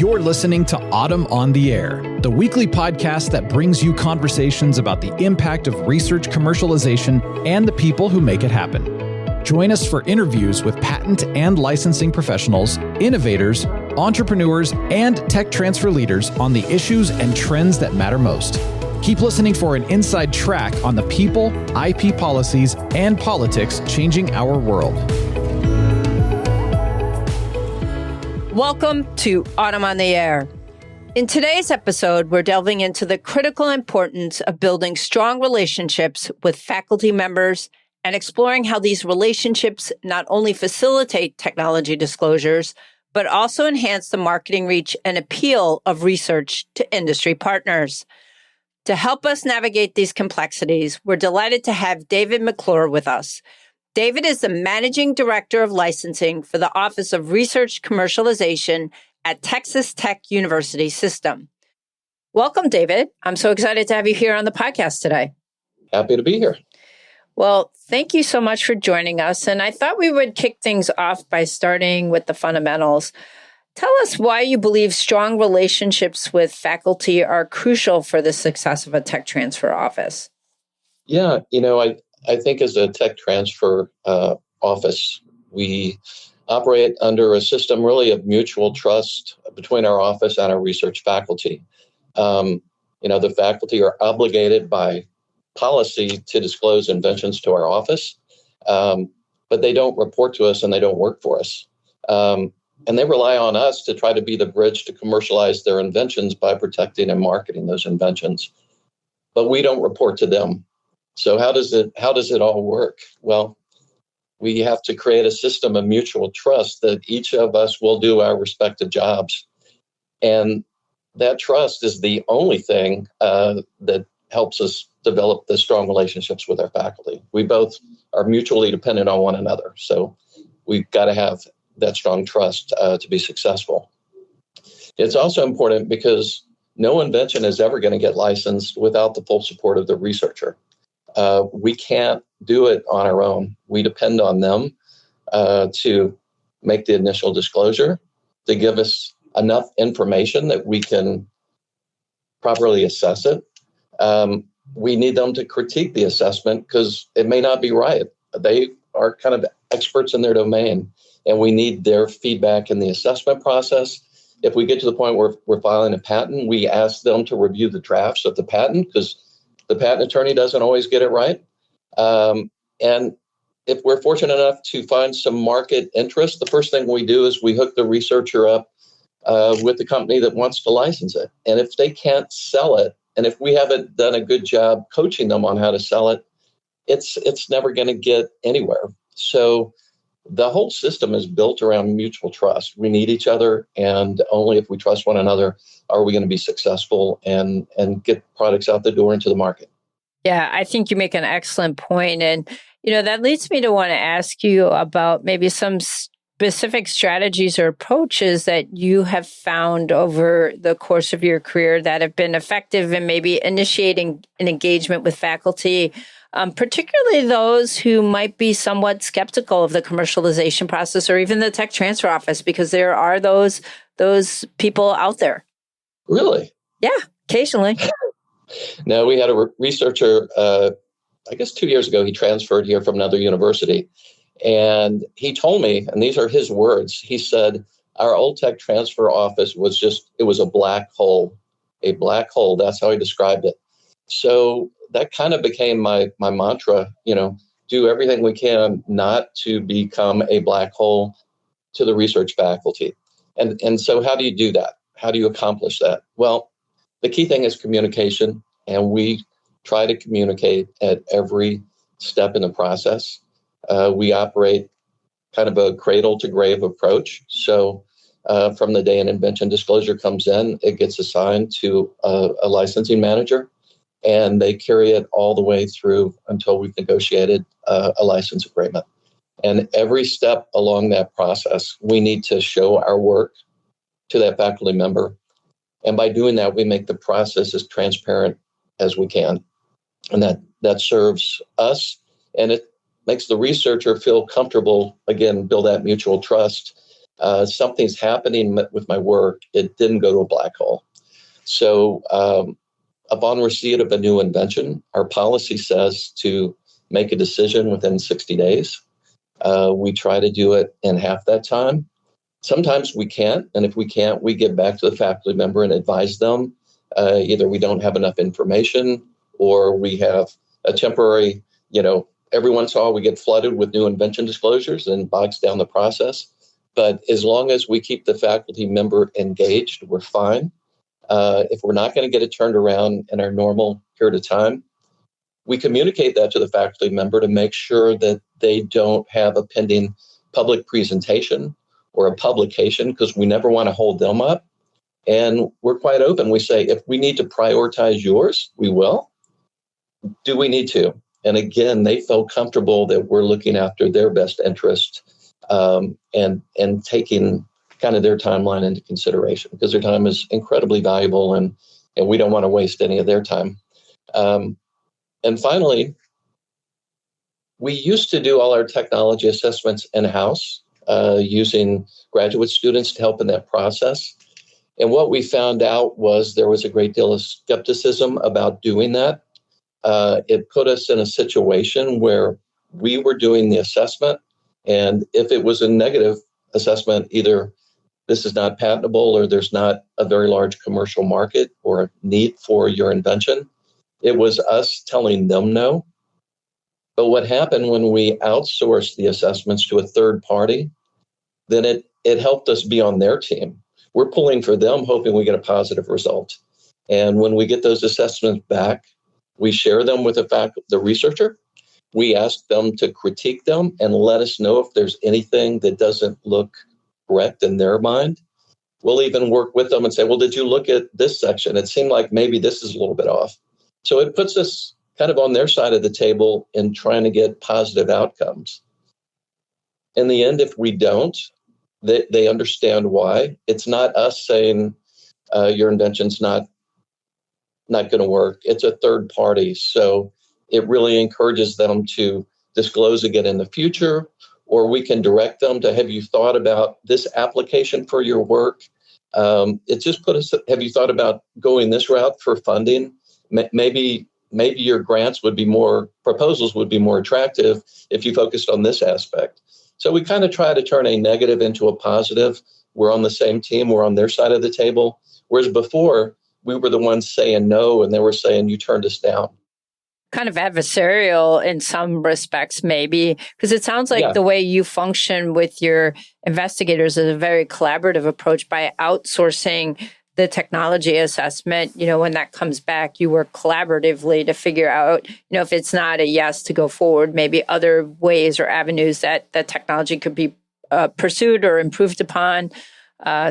You're listening to Autumn on the Air, the weekly podcast that brings you conversations about the impact of research commercialization and the people who make it happen. Join us for interviews with patent and licensing professionals, innovators, entrepreneurs, and tech transfer leaders on the issues and trends that matter most. Keep listening for an inside track on the people, IP policies, and politics changing our world. Welcome to Autumn on the Air. In today's episode, we're delving into the critical importance of building strong relationships with faculty members and exploring how these relationships not only facilitate technology disclosures, but also enhance the marketing reach and appeal of research to industry partners. To help us navigate these complexities, we're delighted to have David McClure with us. David is the Managing Director of Licensing for the Office of Research Commercialization at Texas Tech University System. Welcome, David. I'm so excited to have you here on the podcast today. Happy to be here. Well, thank you so much for joining us. And I thought we would kick things off by starting with the fundamentals. Tell us why you believe strong relationships with faculty are crucial for the success of a tech transfer office. Yeah, I think as a tech transfer office, we operate under a system really of mutual trust between our office and our research faculty. The faculty are obligated by policy to disclose inventions to our office, but they don't report to us and they don't work for us. And they rely on us to try to be the bridge to commercialize their inventions by protecting and marketing those inventions. But we don't report to them. So how does it all work? Well, we have to create a system of mutual trust that each of us will do our respective jobs. And that trust is the only thing that helps us develop the strong relationships with our faculty. We both are mutually dependent on one another. So we've got to have that strong trust to be successful. It's also important because no invention is ever going to get licensed without the full support of the researcher. We can't do it on our own. We depend on them to make the initial disclosure, to give us enough information that we can properly assess it. We need them to critique the assessment because it may not be right. They are kind of experts in their domain, and we need their feedback in the assessment process. If we get to the point where we're filing a patent, we ask them to review the drafts of the patent because the patent attorney doesn't always get it right. And if we're fortunate enough to find some market interest, the first thing we do is we hook the researcher up with the company that wants to license it. And if they can't sell it, and if we haven't done a good job coaching them on how to sell it, it's never going to get anywhere. So the whole system is built around mutual trust. We need each other, and only if we trust one another are we going to be successful and get products out the door into the market. Yeah, I think you make an excellent point. And, that leads me to want to ask you about maybe some specific strategies or approaches that you have found over the course of your career that have been effective in maybe initiating an engagement with faculty, particularly those who might be somewhat skeptical of the commercialization process or even the tech transfer office, because there are those people out there. Really? Yeah, occasionally. No, we had a researcher, I guess 2 years ago, he transferred here from another university. And he told me, and these are his words, he said, our old tech transfer office it was a black hole. A black hole, that's how he described it. So that kind of became my mantra, do everything we can not to become a black hole to the research faculty. And so how do you do that? How do you accomplish that? Well, the key thing is communication, and we try to communicate at every step in the process. We operate kind of a cradle to grave approach. So from the day an invention disclosure comes in, it gets assigned to a licensing manager, and they carry it all the way through until we've negotiated a license agreement. And every step along that process, we need to show our work to that faculty member. And by doing that, we make the process as transparent as we can. And that serves us, and it makes the researcher feel comfortable, again, build that mutual trust something's happening with my work. It didn't go to a black hole. So upon receipt of a new invention, our policy says to make a decision within 60 days. We try to do it in half that time. Sometimes we can't, and if we can't, we get back to the faculty member and advise them. Either we don't have enough information, or we have a temporary, every once in a while we get flooded with new invention disclosures and bogs down the process. But as long as we keep the faculty member engaged, we're fine. If we're not going to get it turned around in our normal period of time, we communicate that to the faculty member to make sure that they don't have a pending public presentation or a publication, because we never want to hold them up. And we're quite open. We say, if we need to prioritize yours, we will. Do we need to? And again, they feel comfortable that we're looking after their best interest and taking kind of their timeline into consideration, because their time is incredibly valuable, and we don't want to waste any of their time. And finally, we used to do all our technology assessments in-house, using graduate students to help in that process. And what we found out was there was a great deal of skepticism about doing that. It put us in a situation where we were doing the assessment, and if it was a negative assessment, either this is not patentable or there's not a very large commercial market or a need for your invention, it was us telling them no. But what happened when we outsourced the assessments to a third party, then it helped us be on their team. We're pulling for them, hoping we get a positive result. And when we get those assessments back, we share them with the researcher. We ask them to critique them and let us know if there's anything that doesn't look correct in their mind. We'll even work with them and say, well, did you look at this section? It seemed like maybe this is a little bit off. So it puts us kind of on their side of the table in trying to get positive outcomes. In the end, if we don't, they understand why. It's not us saying your invention's not going to work. It's a third party. So it really encourages them to disclose again in the future, or we can direct them to, have you thought about this application for your work? It just put us, have you thought about going this route for funding? Maybe your grants would be proposals would be more attractive if you focused on this aspect. So we kind of try to turn a negative into a positive. We're on the same team. We're on their side of the table. Whereas before, we were the ones saying no, and they were saying, you turned us down. Kind of adversarial in some respects, maybe, because it sounds like the way you function with your investigators is a very collaborative approach. By outsourcing the technology assessment, when that comes back, you work collaboratively to figure out, if it's not a yes to go forward, maybe other ways or avenues that the technology could be pursued or improved upon,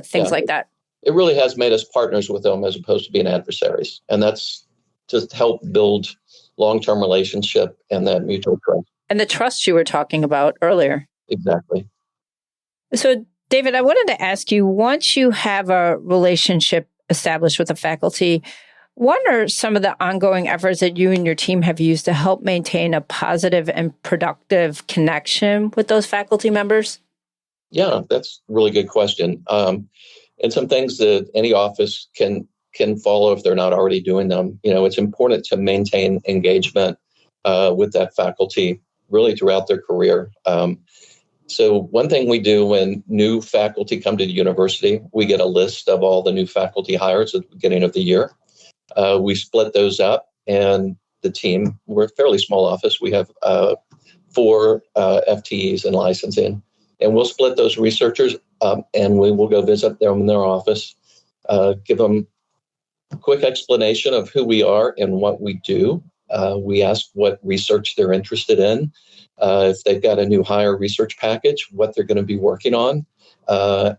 things like that. It really has made us partners with them as opposed to being adversaries. And that's to help build long-term relationship and that mutual trust. And the trust you were talking about earlier. Exactly. So, David, I wanted to ask you, once you have a relationship established with a faculty, what are some of the ongoing efforts that you and your team have used to help maintain a positive and productive connection with those faculty members? Yeah, that's a really good question. And some things that any office can follow if they're not already doing them. It's important to maintain engagement with that faculty really throughout their career. So one thing we do when new faculty come to the university, we get a list of all the new faculty hires at the beginning of the year. We split those up, and the team, we're a fairly small office. We have 4 FTEs in licensing, and we'll split those researchers up, and we will go visit them in their office, give them a quick explanation of who we are and what we do. We ask what research they're interested in. If they've got a new hire research package, what they're going to be working on,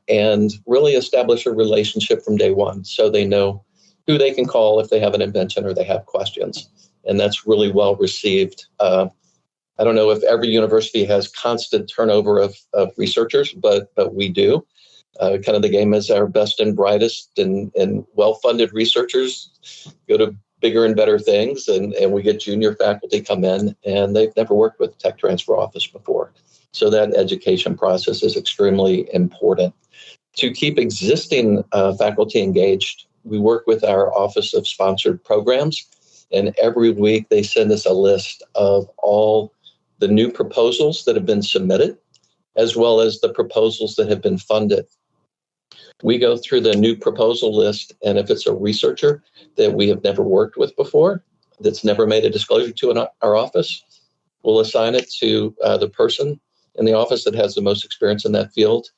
and really establish a relationship from day one so they know who they can call if they have an invention or they have questions. And that's really well received. I don't know if every university has constant turnover of researchers, but we do. Kind of the game is our best and brightest and well-funded researchers go to bigger and better things, and we get junior faculty come in, and they've never worked with tech transfer office before. So that education process is extremely important. To keep existing faculty engaged, we work with our Office of Sponsored Programs, and every week they send us a list of all the new proposals that have been submitted, as well as the proposals that have been funded. We go through the new proposal list, and if it's a researcher that we have never worked with before, that's never made a disclosure to our office, we'll assign it to the person in the office that has the most experience in that field.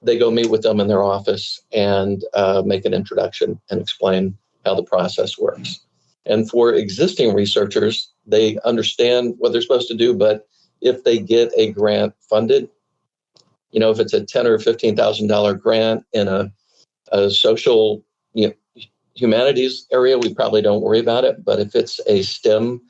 They go meet with them in their office and make an introduction and explain how the process works. And for existing researchers, they understand what they're supposed to do, but if they get a grant funded, if it's a $10,000 or $15,000 grant in a social humanities area, we probably don't worry about it. But if it's a STEM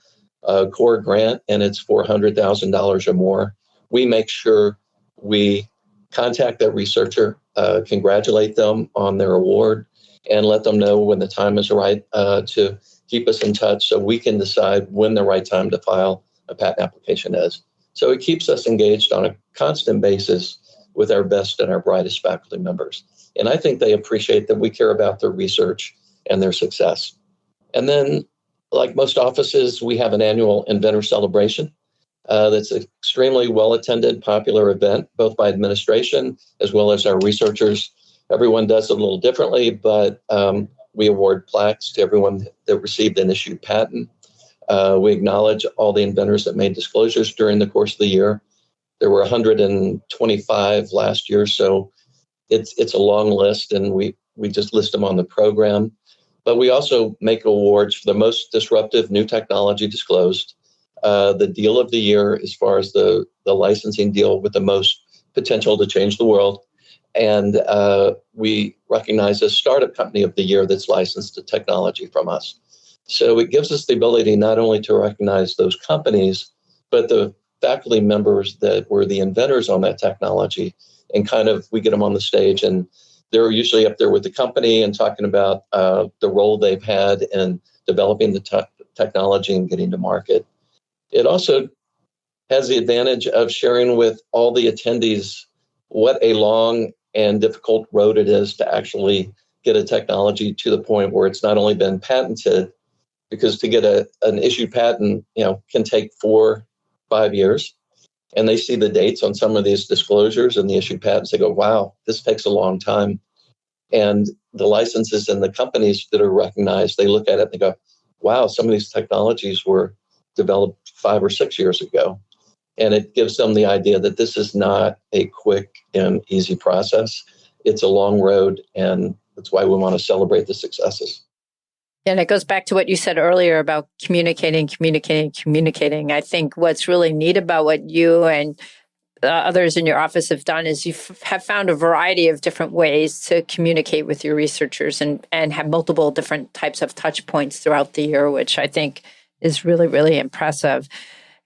core grant and it's $400,000 or more, we make sure we contact that researcher, congratulate them on their award, and let them know when the time is right to keep us in touch so we can decide when the right time to file a patent application is. So it keeps us engaged on a constant basis with our best and our brightest faculty members. And I think they appreciate that we care about their research and their success. And then, like most offices, we have an annual inventor celebration. That's an extremely well-attended, popular event, both by administration as well as our researchers. Everyone does it a little differently, but we award plaques to everyone that received an issued patent. We acknowledge all the inventors that made disclosures during the course of the year. There were 125 last year, so it's a long list, and we just list them on the program. But we also make awards for the most disruptive new technology disclosed, the deal of the year as far as the licensing deal with the most potential to change the world, and we recognize a startup company of the year that's licensed the technology from us. So it gives us the ability not only to recognize those companies, but the faculty members that were the inventors on that technology, and we get them on the stage, and they're usually up there with the company and talking about the role they've had in developing the technology and getting to market. It also has the advantage of sharing with all the attendees what a long and difficult road it is to actually get a technology to the point where it's not only been patented, because to get an issued patent, can take 4-5 years. And they see the dates on some of these disclosures and the issued patents. They go, wow, this takes a long time. And the licenses and the companies that are recognized, they look at it and they go, wow, some of these technologies were developed 5 or 6 years ago. And it gives them the idea that this is not a quick and easy process. It's a long road, and that's why we want to celebrate the successes. And it goes back to what you said earlier about communicating. I think what's really neat about what you and others in your office have done is you have found a variety of different ways to communicate with your researchers and have multiple different types of touch points throughout the year, which I think is really, really impressive.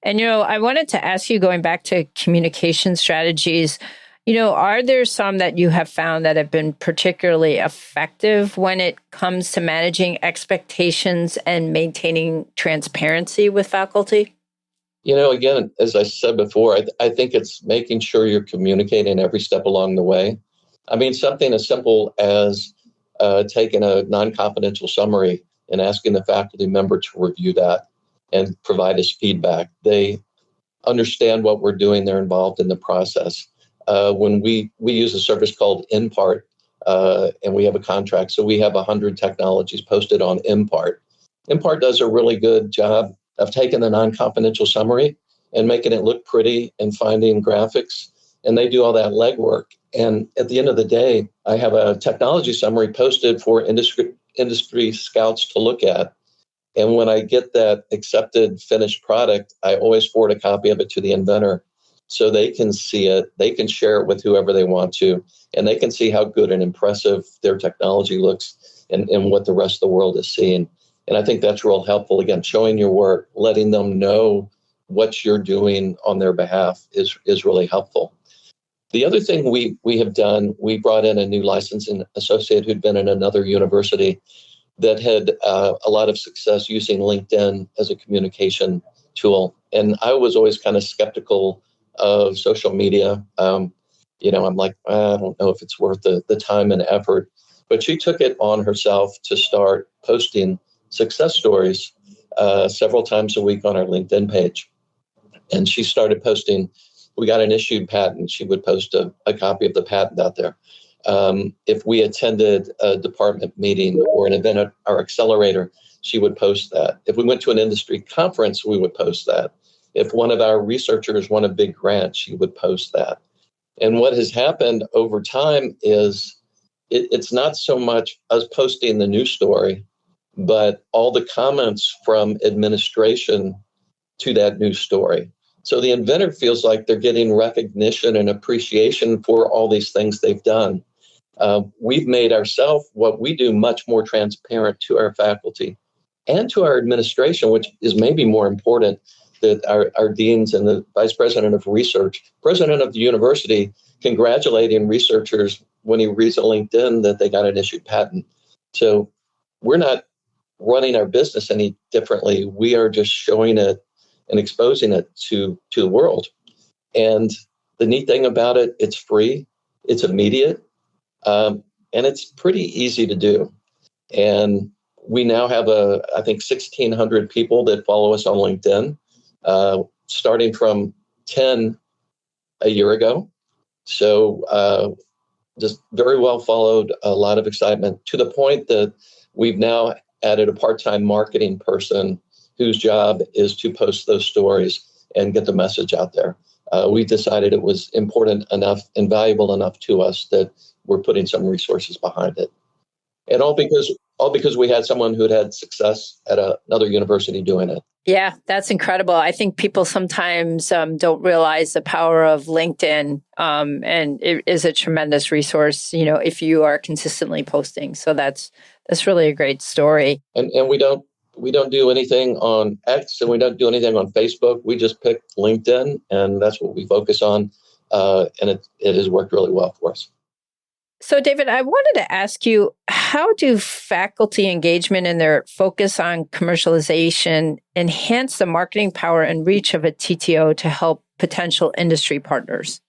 And, I wanted to ask you, going back to communication strategies, are there some that you have found that have been particularly effective when it comes to managing expectations and maintaining transparency with faculty? Again, as I said before, I think it's making sure you're communicating every step along the way. I mean, something as simple as taking a non-confidential summary and asking the faculty member to review that and provide us feedback. They understand what we're doing. They're involved in the process. When we use a service called Impart, and we have a contract, so we have 100 technologies posted on Impart. Impart does a really good job of taking the non-confidential summary and making it look pretty and finding graphics, and they do all that legwork. And at the end of the day, I have a technology summary posted for industry scouts to look at. And when I get that accepted finished product, I always forward a copy of it to the inventor so they can see it, they can share it with whoever they want to, and they can see how good and impressive their technology looks and what the rest of the world is seeing. And I think that's real helpful. Again, showing your work, letting them know what you're doing on their behalf is really helpful. The other thing we have done, we brought in a new licensing associate who'd been in another university that had a lot of success using LinkedIn as a communication tool. And I was always kind of skeptical of social media. I'm like, I don't know if it's worth the time and effort. But she took it on herself to start posting success stories several times a week on our LinkedIn page. And she started posting, we got an issued patent, she would post a copy of the patent out there. If we attended a department meeting or an event at our accelerator, she would post that. If we went to an industry conference, we would post that. If one of our researchers won a big grant, she would post that. And what has happened over time is it's not so much us posting the news story, but all the comments from administration to that news story. So the inventor feels like they're getting recognition and appreciation for all these things they've done. We've made ourselves, what we do, much more transparent to our faculty and to our administration, which is maybe more important, that our deans and the vice president of research, president of the university, congratulating researchers when he reads on LinkedIn that they got an issued patent. So we're not running our business any differently. We are just showing it and exposing it to the world. And the neat thing about it, it's free, it's immediate, and it's pretty easy to do. And we now have I think 1,600 people that follow us on LinkedIn, starting from 10 a year ago. So just very well followed, a lot of excitement, to the point that we've now added a part-time marketing person whose job is to post those stories and get the message out there. We decided it was important enough and valuable enough to us that we're putting some resources behind it. And all because we had someone who had success at another university doing it. Yeah, that's incredible. I think people sometimes don't realize the power of LinkedIn, and it is a tremendous resource, if you are consistently posting. So that's really a great story. And we don't do anything on X, and we don't do anything on Facebook. We just pick LinkedIn, and that's what we focus on. And it has worked really well for us. So, David, I wanted to ask you, how do faculty engagement and their focus on commercialization enhance the marketing power and reach of a TTO to help potential industry partners?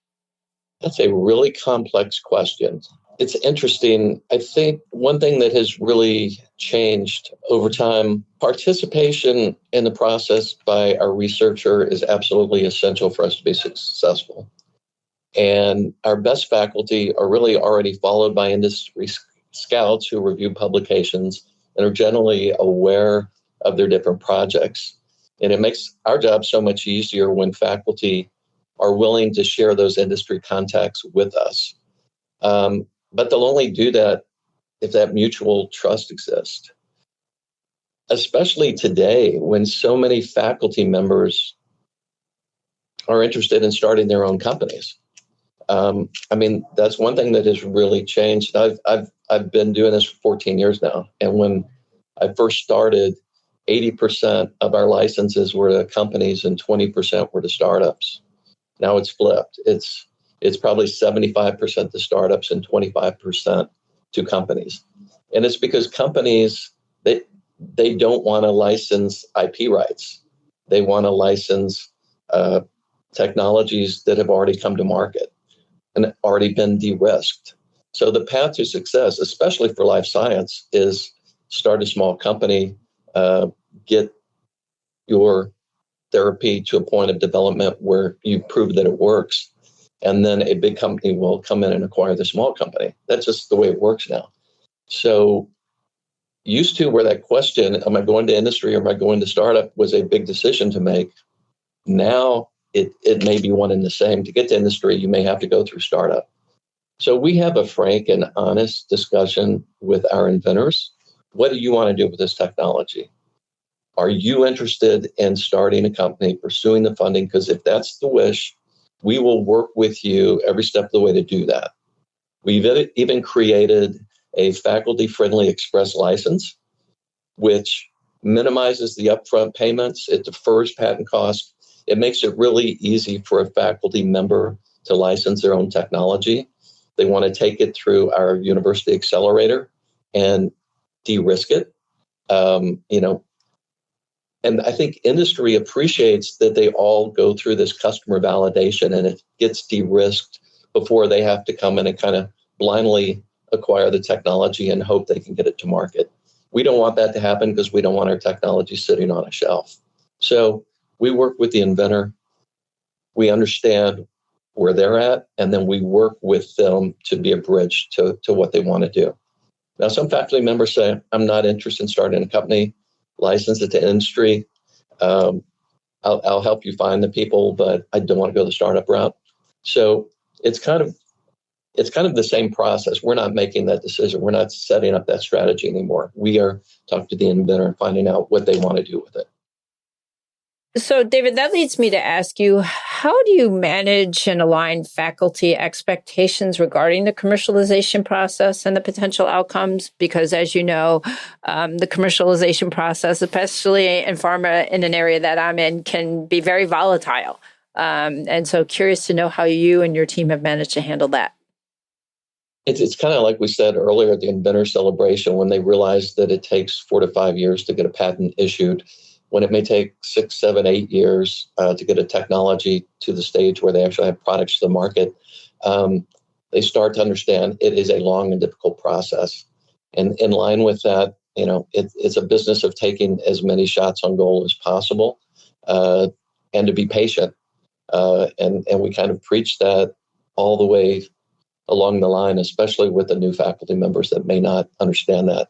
That's a really complex question. It's interesting. I think one thing that has really changed over time, participation in the process by our researcher is absolutely essential for us to be successful. And our best faculty are really already followed by industry scouts who review publications and are generally aware of their different projects. And it makes our job so much easier when faculty are willing to share those industry contacts with us. But they'll only do that if that mutual trust exists. Especially today, when so many faculty members are interested in starting their own companies. That's one thing that has really changed. I've been doing this for 14 years now. And when I first started, 80% of our licenses were to companies and 20% were to startups. Now it's flipped. It's probably 75% to startups and 25% to companies. And it's because companies, they don't want to license IP rights. They want to license technologies that have already come to market and already been de-risked. So the path to success, especially for life science, is start a small company, get your therapy to a point of development where you prove that it works, and then a big company will come in and acquire the small company. That's just the way it works now. So used to where that question, am I going to industry or am I going to startup, was a big decision to make. Now it may be one and the same. To get to industry, you may have to go through startup. So we have a frank and honest discussion with our inventors. What do you want to do with this technology? Are you interested in starting a company, pursuing the funding? Because if that's the wish, we will work with you every step of the way to do that. We've even created a faculty-friendly express license, which minimizes the upfront payments. It defers patent costs. It makes it really easy for a faculty member to license their own technology. They want to take it through our university accelerator and de-risk it. And I think industry appreciates that they all go through this customer validation and it gets de-risked before they have to come in and kind of blindly acquire the technology and hope they can get it to market. We don't want that to happen because we don't want our technology sitting on a shelf. So we work with the inventor. We understand where they're at, and then we work with them to be a bridge to what they want to do. Now, some faculty members say, I'm not interested in starting a company, license it to industry. I'll help you find the people, but I don't want to go the startup route. So it's kind of the same process. We're not making that decision. We're not setting up that strategy anymore. We are talking to the inventor and finding out what they want to do with it. So, David, that leads me to ask you, how do you manage and align faculty expectations regarding the commercialization process and the potential outcomes? Because, as you know, the commercialization process, especially in pharma in an area that I'm in, can be very volatile. And so curious to know how you and your team have managed to handle that. It's kind of like we said earlier at the inventor celebration, when they realized that it takes 4 to 5 years to get a patent issued, when it may take 6, 7, 8 years to get a technology to the stage where they actually have products to the market, they start to understand it is a long and difficult process. And in line with that, it's a business of taking as many shots on goal as possible and to be patient. And we kind of preach that all the way along the line, especially with the new faculty members that may not understand that.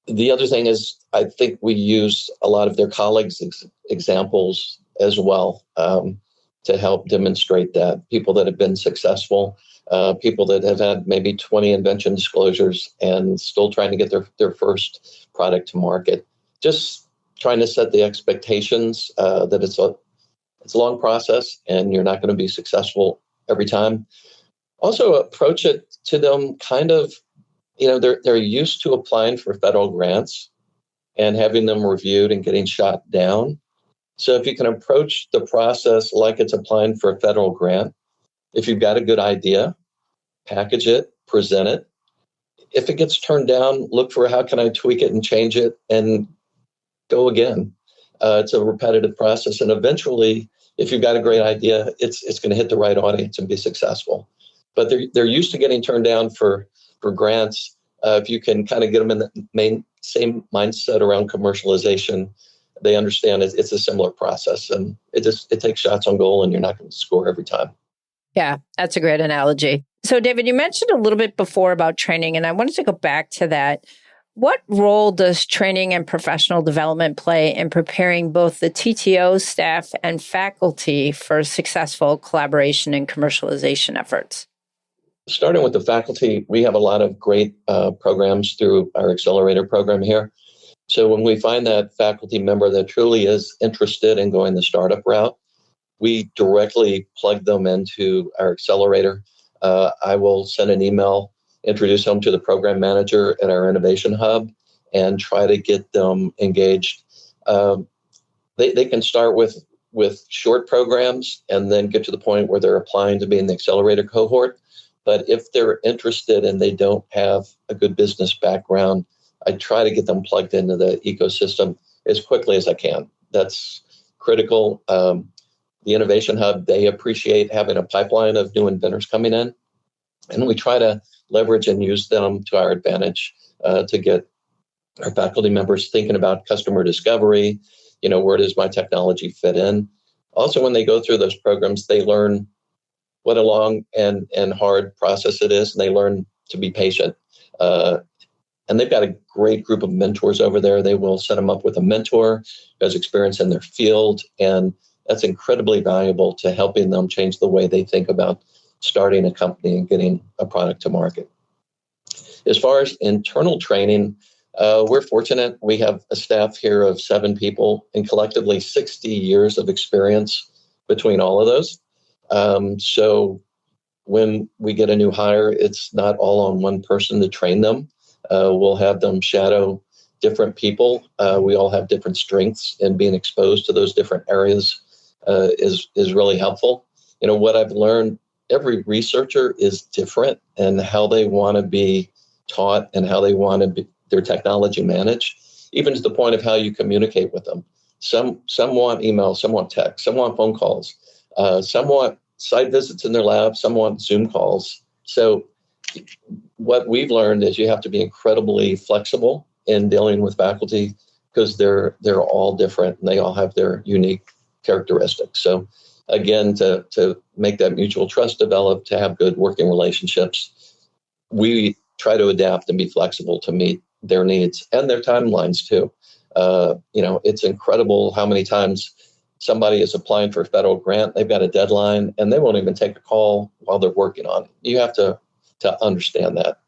The other thing is, I think we use a lot of their colleagues' examples as well to help demonstrate that. People that have been successful, people that have had maybe 20 invention disclosures and still trying to get their first product to market. Just trying to set the expectations that it's a long process and you're not going to be successful every time. Also approach it to them kind of, they're used to applying for federal grants and having them reviewed and getting shot down. So if you can approach the process like it's applying for a federal grant, if you've got a good idea, package it, present it. If it gets turned down, look for how can I tweak it and change it and go again. It's a repetitive process. And eventually, if you've got a great idea, it's going to hit the right audience and be successful. But they're used to getting turned down for grants. If you can kind of get them in the same mindset around commercialization, they understand it's a similar process, and it takes shots on goal, and you're not going to score every time. Yeah, that's a great analogy. So, David, you mentioned a little bit before about training, and I wanted to go back to that. What role does training and professional development play in preparing both the TTO staff and faculty for successful collaboration and commercialization efforts? Starting with the faculty, we have a lot of great programs through our accelerator program here. So when we find that faculty member that truly is interested in going the startup route, we directly plug them into our accelerator. I will send an email, introduce them to the program manager at our innovation hub, and try to get them engaged. They can start with short programs and then get to the point where they're applying to be in the accelerator cohort. But if they're interested and they don't have a good business background, I try to get them plugged into the ecosystem as quickly as I can. That's critical. The Innovation Hub, they appreciate having a pipeline of new inventors coming in. And we try to leverage and use them to our advantage to get our faculty members thinking about customer discovery. Where does my technology fit in? Also, when they go through those programs, they learn what a long and hard process it is, and they learn to be patient. And they've got a great group of mentors over there. They will set them up with a mentor who has experience in their field, and that's incredibly valuable to helping them change the way they think about starting a company and getting a product to market. As far as internal training, we're fortunate. We have a staff here of 7 people and collectively 60 years of experience between all of those. So when we get a new hire, it's not all on one person to train them. We'll have them shadow different people. We all have different strengths, and being exposed to those different areas is really helpful. What I've learned, every researcher is different and how they want to be taught and how they want to be their technology managed. even to the point of how you communicate with them. Some want email, some want text, some want phone calls, some want site visits in their lab, some want Zoom calls. So what we've learned is you have to be incredibly flexible in dealing with faculty because they're all different and they all have their unique characteristics. So again, to make that mutual trust develop, to have good working relationships, we try to adapt and be flexible to meet their needs and their timelines too. It's incredible how many times somebody is applying for a federal grant, they've got a deadline, and they won't even take a call while they're working on it. You have to understand that.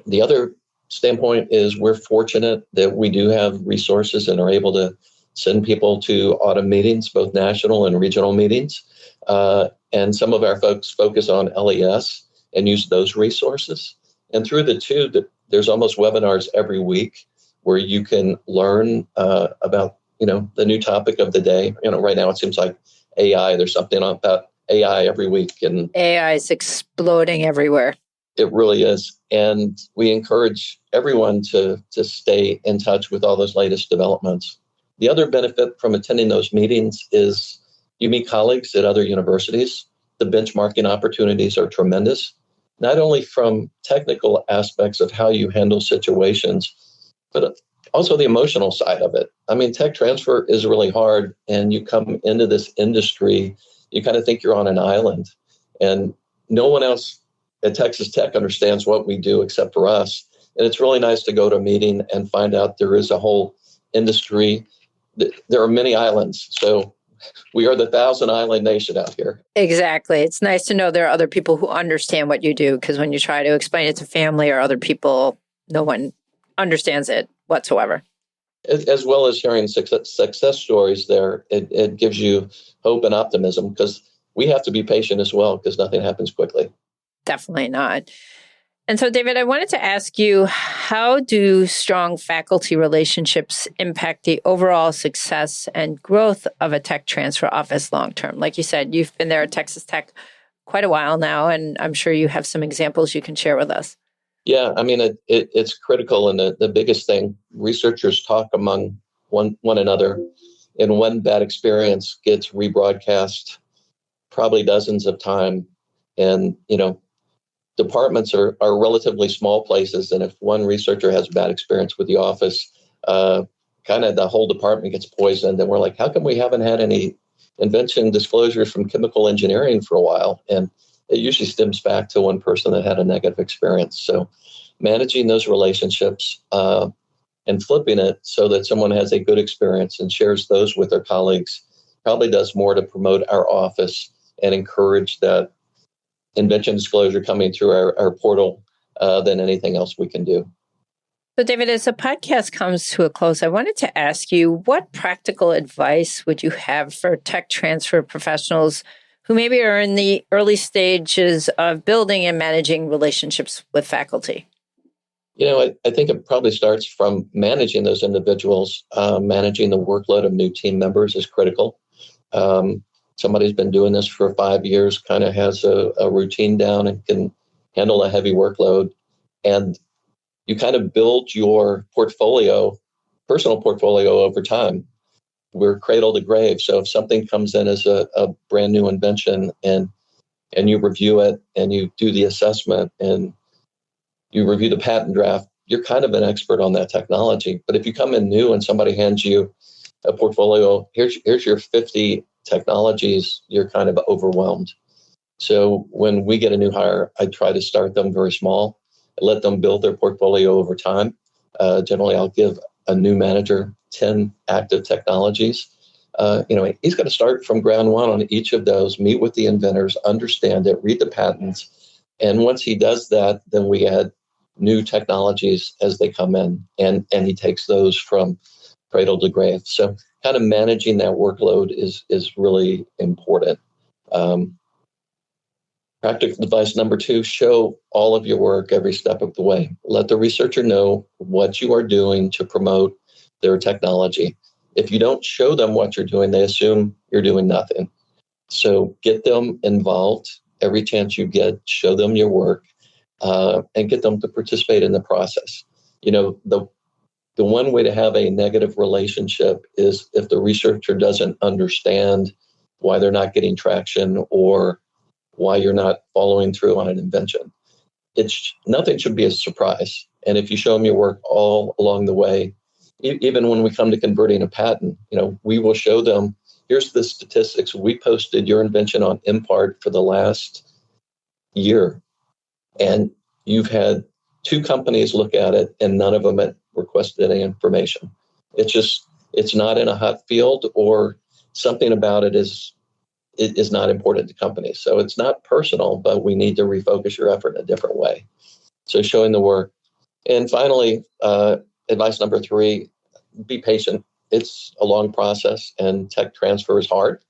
The other standpoint is we're fortunate that we do have resources and are able to send people to autumn meetings, both national and regional meetings. And some of our folks focus on LES and use those resources. And through the two, there's almost webinars every week where you can learn about, the new topic of the day. Right now it seems like AI, there's something about AI every week. And AI is exploding everywhere. It really is. And we encourage everyone to stay in touch with all those latest developments. The other benefit from attending those meetings is you meet colleagues at other universities. The benchmarking opportunities are tremendous, not only from technical aspects of how you handle situations, but also the emotional side of it. I mean, tech transfer is really hard, and you come into this industry, you kind of think you're on an island, and no one else at Texas Tech understands what we do except for us. And it's really nice to go to a meeting and find out there is a whole industry. There are many islands. So we are the 1,000-island nation out here. Exactly. It's nice to know there are other people who understand what you do, because when you try to explain it to family or other people, no one understands it whatsoever. As well as hearing success stories there, it gives you hope and optimism, because we have to be patient as well, because nothing happens quickly. Definitely not. And so, David, I wanted to ask you, how do strong faculty relationships impact the overall success and growth of a tech transfer office long-term? Like you said, you've been there at Texas Tech quite a while now, and I'm sure you have some examples you can share with us. Yeah, I mean, it's critical. And the biggest thing, researchers talk among one another, and one bad experience gets rebroadcast probably dozens of times. And, departments are relatively small places. And if one researcher has a bad experience with the office, kind of the whole department gets poisoned. And we're like, how come we haven't had any invention disclosures from chemical engineering for a while? And it usually stems back to one person that had a negative experience. So managing those relationships and flipping it so that someone has a good experience and shares those with their colleagues probably does more to promote our office and encourage that invention disclosure coming through our portal than anything else we can do. So, David, as the podcast comes to a close, I wanted to ask you, what practical advice would you have for tech transfer professionals who maybe are in the early stages of building and managing relationships with faculty? I think it probably starts from managing those individuals. Managing the workload of new team members is critical. Somebody's been doing this for 5 years, kind of has a routine down and can handle a heavy workload. And you kind of build your personal portfolio over time. We're cradle to grave. So if something comes in as a brand new invention and you review it and you do the assessment and you review the patent draft, you're kind of an expert on that technology. But if you come in new and somebody hands you a portfolio, here's your 50 technologies, you're kind of overwhelmed. So when we get a new hire, I try to start them very small, let them build their portfolio over time. Generally, I'll give a new manager 10 active technologies. He's got to start from ground one on each of those, meet with the inventors, understand it, read the patents. And once he does that, then we add new technologies as they come in, and he takes those from cradle to grave. So kind of managing that workload is really important. Practical advice number 2, show all of your work every step of the way. Let the researcher know what you are doing to promote their technology. If you don't show them what you're doing, they assume you're doing nothing. So get them involved every chance you get, show them your work, and get them to participate in the process. The The one way to have a negative relationship is if the researcher doesn't understand why they're not getting traction or why you're not following through on an invention. Nothing should be a surprise. And if you show them your work all along the way, even when we come to converting a patent, we will show them, here's the statistics. We posted your invention on Impart for the last year, and you've had 2 companies look at it, and none of them had requested any information. It's not in a hot field, or something about it is not important to companies. So it's not personal, but we need to refocus your effort in a different way. So showing the work. And finally, advice number 3, be patient. It's a long process, and tech transfer is hard.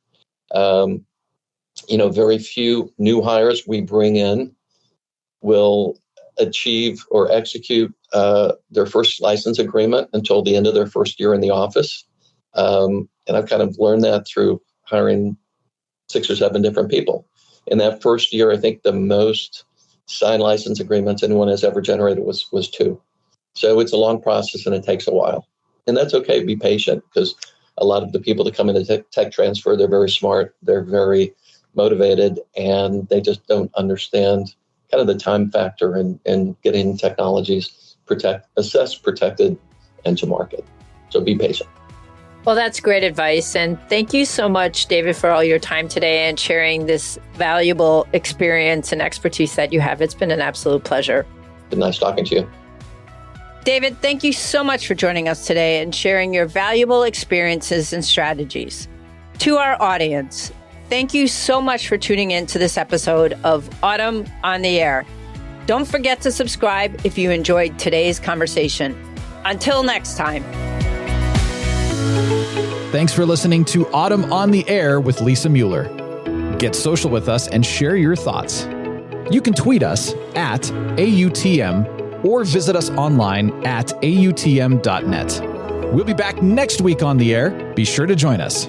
Very few new hires we bring in will achieve or execute their first license agreement until the end of their first year in the office. And I've kind of learned that through hiring 6 or 7 different people. In that first year, I think the most signed license agreements anyone has ever generated was 2. So it's a long process, and it takes a while. And that's okay. Be patient, because a lot of the people that come into tech transfer, they're very smart, they're very motivated, and they just don't understand kind of the time factor in getting technologies assessed, protected, and to market. So be patient. Well, that's great advice. And thank you so much, David, for all your time today and sharing this valuable experience and expertise that you have. It's been an absolute pleasure. It's been nice talking to you. David, thank you so much for joining us today and sharing your valuable experiences and strategies. To our audience, thank you so much for tuning in to this episode of Autumn on the Air. Don't forget to subscribe if you enjoyed today's conversation. Until next time. Thanks for listening to Autumn on the Air with Lisa Mueller. Get social with us and share your thoughts. You can tweet us at AUTM or visit us online at autm.net. We'll be back next week on the air. Be sure to join us.